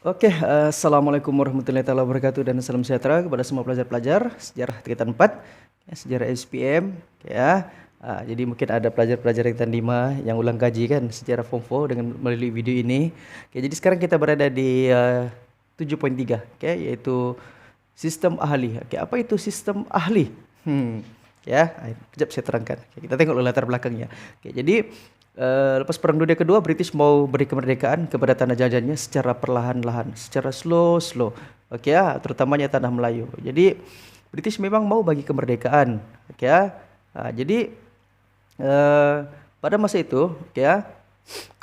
Assalamualaikum warahmatullahi wabarakatuh dan salam sejahtera kepada semua pelajar-pelajar sejarah tingkatan 4, ya, sejarah SPM, ya. Jadi mungkin ada pelajar-pelajar tingkatan 5 yang ulang kaji kan sejarah Form 4 dengan melalui video ini. Oke, jadi sekarang kita berada di 7.3, oke, yaitu sistem ahli. Oke, apa itu sistem ahli? Ya, kejap saya terangkan. Oke, kita tengok latar belakangnya. Oke, jadi lepas Perang Dunia Kedua, British mau beri kemerdekaan kepada tanah jajannya secara perlahan-lahan, secara slow. Oke ya, terutamanya tanah Melayu. Jadi British memang mau bagi kemerdekaan. Oke ya. Jadi eh, pada masa itu, oke ya,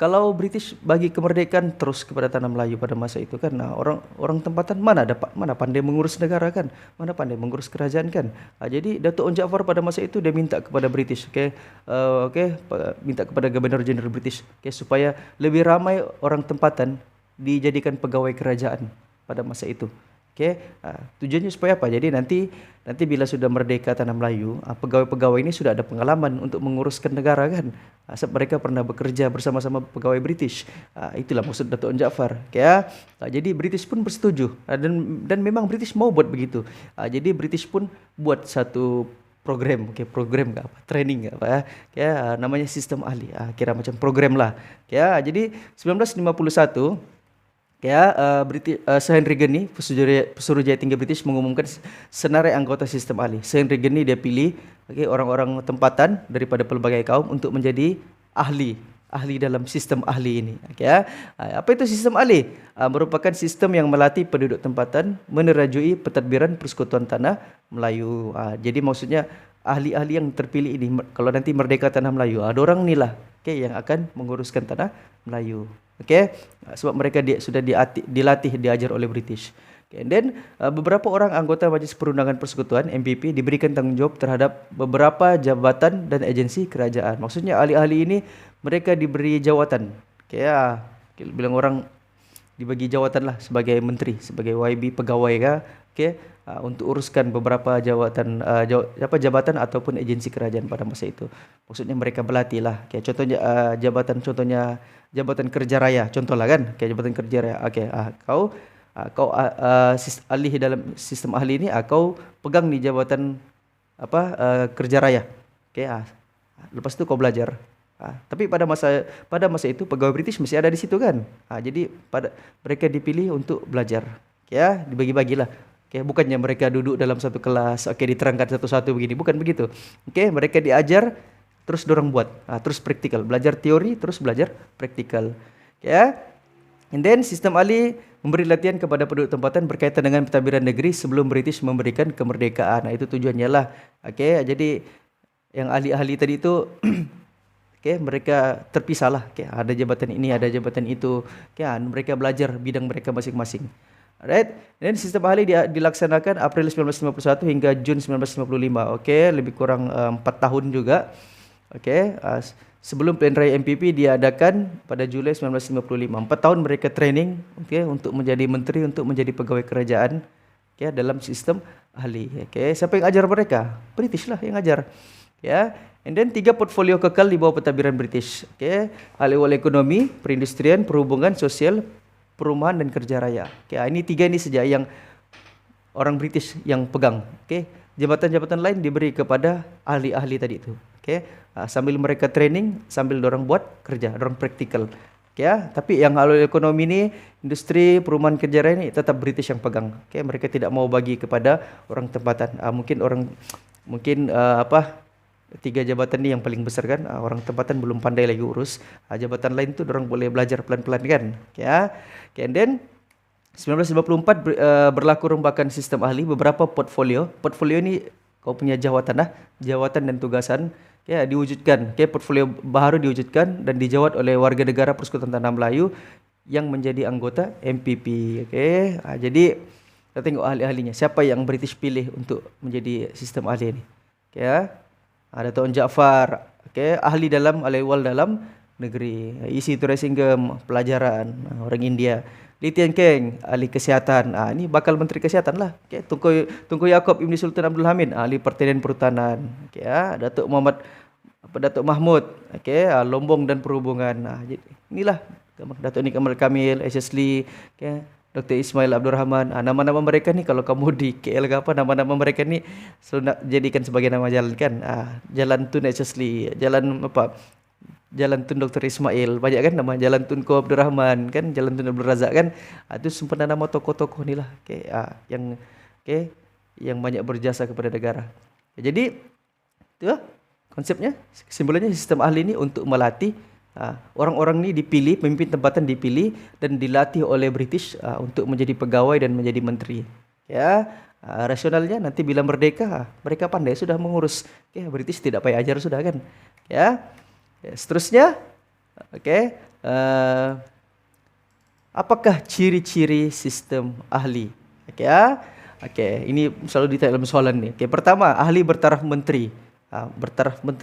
kalau British bagi kemerdekaan terus kepada tanah Melayu pada masa itu kan, nah orang tempatan mana pandai mengurus negara kan, mana pandai mengurus kerajaan kan. Jadi Datuk Onn Jaafar pada masa itu dia minta kepada British, minta kepada Governor General British, supaya lebih ramai orang tempatan dijadikan pegawai kerajaan pada masa itu. Tujuannya supaya apa? Jadi nanti bila sudah merdeka tanah Melayu, pegawai-pegawai ini sudah ada pengalaman untuk menguruskan negara kan. Sebab mereka pernah bekerja bersama-sama pegawai British. Itulah maksud Datuk Onn Jaafar. Jadi British pun bersetuju. Dan memang British mau buat begitu. Jadi British pun buat satu program, program apa, training apa namanya sistem ahli. Kira macam program lah. Jadi 1951 Sir Henry Gurney, Pesuruhjaya Tinggi British mengumumkan senarai anggota sistem ahli. Sir Henry Gurney dia pilih orang-orang tempatan daripada pelbagai kaum untuk menjadi ahli dalam sistem ahli ini. Apa itu sistem ahli? Merupakan sistem yang melatih penduduk tempatan menerajui pentadbiran Persekutuan Tanah Melayu. Jadi maksudnya ahli-ahli yang terpilih ini kalau nanti merdeka tanah Melayu, ada orang inilah yang akan menguruskan tanah Melayu. Sebab mereka sudah dilatih, diajar oleh British. And then beberapa orang anggota Majlis Perundangan Persekutuan MPP diberikan tanggungjawab terhadap beberapa jabatan dan agensi kerajaan. Maksudnya ahli-ahli ini mereka diberi jawatan. Bilang orang dibagi jawatan lah sebagai menteri, sebagai YB pegawai untuk uruskan beberapa jabatan ataupun agensi kerajaan pada masa itu. Maksudnya mereka berlatih lah. Contohnya jabatan kerja raya, contohlah kan, jabatan kerja raya. Kau ahli dalam sistem ahli ini, kau pegang nih jabatan kerja raya. Lepas itu kau belajar. Tapi pada masa itu pegawai British masih ada di situ kan. Jadi mereka dipilih untuk belajar. Dibagi-bagilah. Bukannya mereka duduk dalam satu kelas, diterangkan satu-satu begini, bukan begitu. Mereka diajar terus dorong buat, terus praktikal, belajar teori terus belajar praktikal. And then sistem ahli memberi latihan kepada penduduk tempatan berkaitan dengan pentadbiran negeri sebelum British memberikan kemerdekaan. Itu tujuannya lah. Jadi yang ahli-ahli tadi itu mereka terpisah lah. Ada jabatan ini, ada jabatan itu. Mereka belajar bidang mereka masing-masing. Alright. Dan sistem ahli dilaksanakan April 1951 hingga Jun 1955. Lebih kurang 4 tahun juga. Sebelum pilihan raya MPP diadakan pada Julai 1955. 4 tahun mereka training untuk menjadi menteri, untuk menjadi pegawai kerajaan dalam sistem ahli. Siapa yang ajar mereka? British lah yang ajar. And then 3 portfolio kekal di bawah pentadbiran British. Ahli ekonomi, perindustrian, perhubungan, sosial, perumahan dan kerja raya. Ini 3 ini saja yang orang British yang pegang. Jabatan-jabatan lain diberi kepada ahli-ahli tadi itu. Sambil mereka training, sambil dorang buat kerja, dorang praktikal. Tapi yang ahli ekonomi ini, industri, perumahan, kerja raya ini tetap British yang pegang. Mereka tidak mau bagi kepada orang tempatan. Mungkin 3 jabatan ini yang paling besar kan, orang tempatan belum pandai lagi urus. Jabatan lain tu orang boleh belajar pelan-pelan kan. And then 1954 berlaku rombakan sistem ahli, beberapa portfolio ini kau punya jawatan dan tugasan diwujudkan. Portfolio baru diwujudkan dan dijawat oleh warga negara Persekutuan Tanah Melayu yang menjadi anggota MPP. Jadi kita tengok ahli-ahlinya, siapa yang British pilih untuk menjadi sistem ahli ini. Datuk Onn Jaafar, ahli wal dalam negeri. Isi Turasinggam, pelajaran, orang India. Lee Tian Keng, ahli kesihatan. Ini bakal menteri kesihatan lah. Tunku Yaakob Ibn Sultan Abdul Hamid, ahli pertanian perhutanan. Datuk Mahmud, Lombong dan perhubungan. Inilah Datuk Nik Kamal Kamil, Ashley, Dr. Ismail Abdul Rahman. Nama-nama mereka nih kalau kamu di KL ke apa, nama-nama mereka nih selalu nak jadikan sebagai nama jalan kan. Jalan Tun Ashley, jalan apa? Jalan Tun Dr. Ismail, banyak kan nama Jalan Tun Ko Abdul Rahman kan, Jalan Tun Abdul Razak kan. Itu sempena nama tokoh-tokoh nih lah. Yang yang banyak berjasa kepada negara. Jadi itu lah konsepnya, kesimpulannya sistem ahli ini untuk melatih orang-orang ini dipilih, pemimpin tempatan dipilih dan dilatih oleh British untuk menjadi pegawai dan menjadi menteri. Rasionalnya nanti bila merdeka mereka pandai sudah mengurus. British tidak payah ajar sudah kan. Seterusnya, apakah ciri-ciri sistem ahli? Ini selalu ditanya dalam soalan nih. Pertama, ahli bertaraf menteri.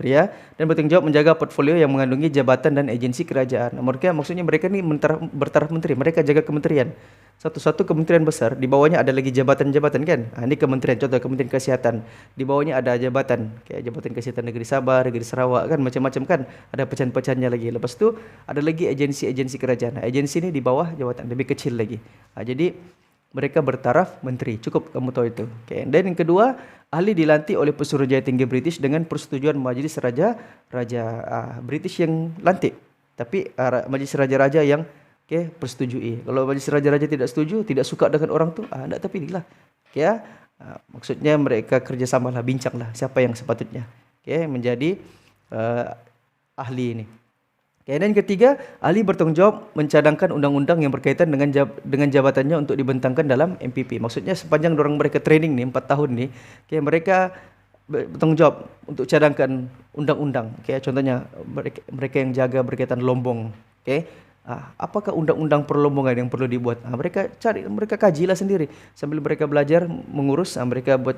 Ya, dan bertanggung jawab menjaga portfolio yang mengandungi jabatan dan agensi kerajaan. Maksudnya mereka ni bertaraf menteri, mereka jaga kementerian. Satu-satu kementerian besar, di bawahnya ada lagi jabatan-jabatan kan. Ini kementerian, contoh Kementerian Kesihatan. Di bawahnya ada jabatan, kayak Jabatan Kesihatan Negeri Sabah, Negeri Sarawak kan, macam-macam kan. Ada pecahan-pecahannya lagi. Lepas tu ada lagi agensi-agensi kerajaan. Agensi ni di bawah jabatan, lebih kecil lagi. Jadi mereka bertaraf menteri. Cukup kamu tahu itu. Dan yang kedua, ahli dilantik oleh Pesuruhjaya Tinggi British dengan persetujuan Majlis Raja British yang lantik. Tapi Majlis Raja-Raja yang persetujui. Kalau Majlis Raja-Raja tidak setuju, tidak suka dengan orang tu, tak terpilih lah. Maksudnya mereka kerjasamalah, bincanglah siapa yang sepatutnya menjadi ahli ini. Dan ketiga, ahli bertanggung jawab mencadangkan undang-undang yang berkaitan dengan jabatannya untuk dibentangkan dalam MPP. Maksudnya sepanjang mereka training ni 4 tahun ni, mereka bertanggung jawab untuk cadangkan undang-undang. Contohnya mereka yang jaga berkaitan lombong. Apakah undang-undang perlombongan yang perlu dibuat? Mereka cari, mereka kajilah sendiri sambil mereka belajar mengurus. Mereka buat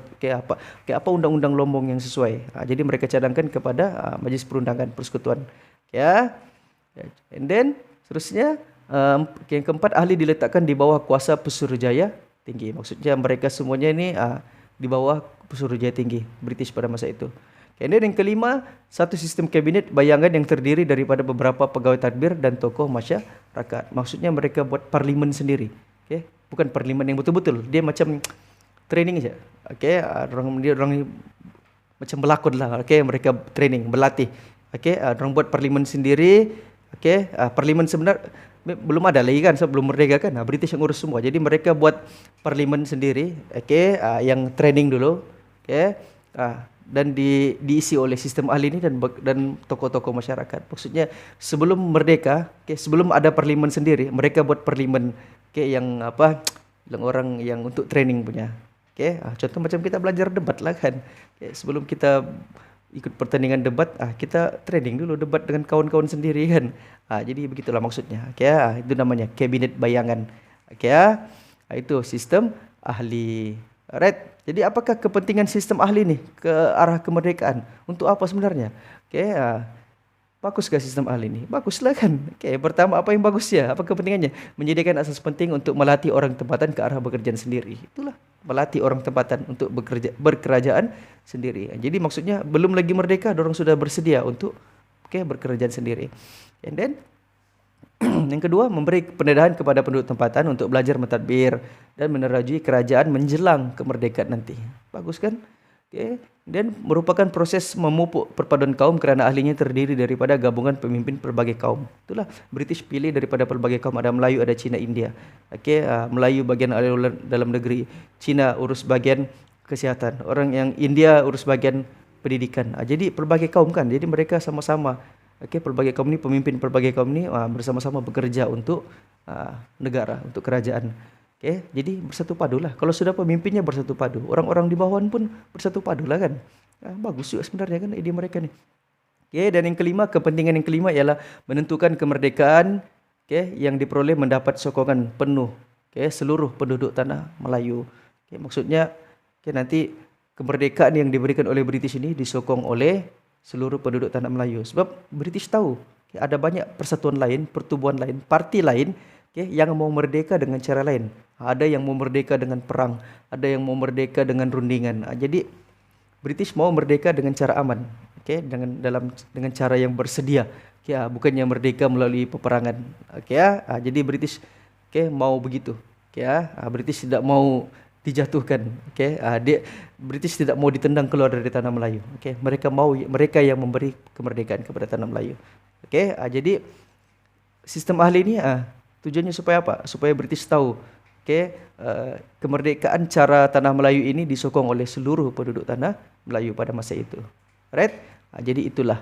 apa undang-undang lombong yang sesuai. Jadi mereka cadangkan kepada Majlis Perundangan Persekutuan. And then seterusnya, yang keempat, ahli diletakkan di bawah kuasa Pesuruhjaya Tinggi. Maksudnya mereka semuanya ini di bawah Pesuruhjaya Tinggi British pada masa itu. And then yang kelima, satu sistem kabinet bayangan yang terdiri daripada beberapa pegawai tadbir dan tokoh masyarakat. Maksudnya mereka buat parlimen sendiri. Bukan parlimen yang betul-betul, dia macam training saja. Orang macam berlakon lah. Mereka training, berlatih. Orang buat parlimen sendiri. Parlimen sebenar belum ada lagi kan, sebelum merdeka kan. British yang urus semua. Jadi mereka buat parlimen sendiri, yang training dulu, dan diisi oleh sistem ahli ini dan tokoh-tokoh masyarakat. Maksudnya sebelum merdeka, sebelum ada parlimen sendiri, mereka buat parlimen yang orang yang untuk training punya. Contoh macam kita belajar debat lah kan. Sebelum kita ikut pertandingan debat, kita training dulu debat dengan kawan-kawan sendiri kan. Jadi begitulah maksudnya. Itu namanya kabinet bayangan. Itu sistem ahli. Right. Jadi apakah kepentingan sistem ahli ni ke arah kemerdekaan? Untuk apa sebenarnya? Baguskah sistem ahli ni? Baguslah kan. Pertama, apa yang bagus ya? Apa kepentingannya? Menyediakan asas penting untuk melatih orang tempatan ke arah bekerjaan sendiri. Itulah, melatih orang tempatan untuk berkerajaan sendiri. Jadi maksudnya belum lagi merdeka, orang sudah bersedia untuk berkerajaan sendiri. And then yang kedua, memberi pendedahan kepada penduduk tempatan untuk belajar mentadbir dan menerajui kerajaan menjelang kemerdekaan nanti. Bagus kan? Dan merupakan proses memupuk perpaduan kaum kerana ahlinya terdiri daripada gabungan pemimpin pelbagai kaum. Itulah British pilih daripada pelbagai kaum. Ada Melayu, ada Cina, India. Melayu bagian dalam negeri, Cina urus bagian kesihatan, orang yang India urus bagian pendidikan. Jadi pelbagai kaum kan. Jadi mereka sama-sama, pelbagai kaum ni, pemimpin pelbagai kaum ni bersama-sama bekerja untuk negara, untuk kerajaan. Jadi bersatu padu lah. Kalau sudah pemimpinnya bersatu padu, orang-orang di bawahan pun bersatu padu lah kan. Bagus juga sebenarnya kan ide mereka ni. Dan yang kelima, kepentingan yang kelima ialah menentukan kemerdekaan yang diperoleh mendapat sokongan penuh seluruh penduduk tanah Melayu. Maksudnya nanti kemerdekaan yang diberikan oleh British ini disokong oleh seluruh penduduk tanah Melayu. Sebab British tahu ada banyak persatuan lain, pertubuhan lain, parti lain yang mau merdeka dengan cara lain. Ada yang mau merdeka dengan perang, ada yang mau merdeka dengan rundingan. Jadi British mau merdeka dengan cara aman, dengan cara yang bersedia. Bukannya merdeka melalui peperangan. Jadi British mau begitu. Okay, British tidak mau dijatuhkan. Okay, British tidak mau ditendang keluar dari tanah Melayu. Okay, mereka yang memberi kemerdekaan kepada tanah Melayu. Okay, jadi sistem ahli ini tujuannya supaya apa? Supaya British tahu, kemerdekaan cara tanah Melayu ini disokong oleh seluruh penduduk tanah Melayu pada masa itu. Right? Jadi itulah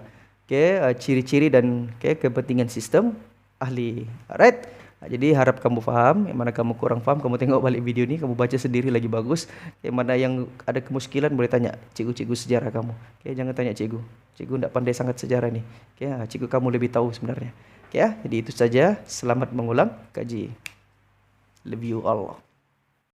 ciri-ciri dan kepentingan sistem ahli. Right? Jadi harap kamu paham. Yang mana kamu kurang paham, kamu tengok balik video ini, kamu baca sendiri lagi bagus. Yang mana yang ada kemuskilan boleh tanya cikgu-cikgu sejarah kamu. Jangan tanya cikgu. Cikgu tidak pandai sangat sejarah nih. Cikgu kamu lebih tahu sebenarnya. Jadi itu saja. Selamat mengulang kaji. Love you all.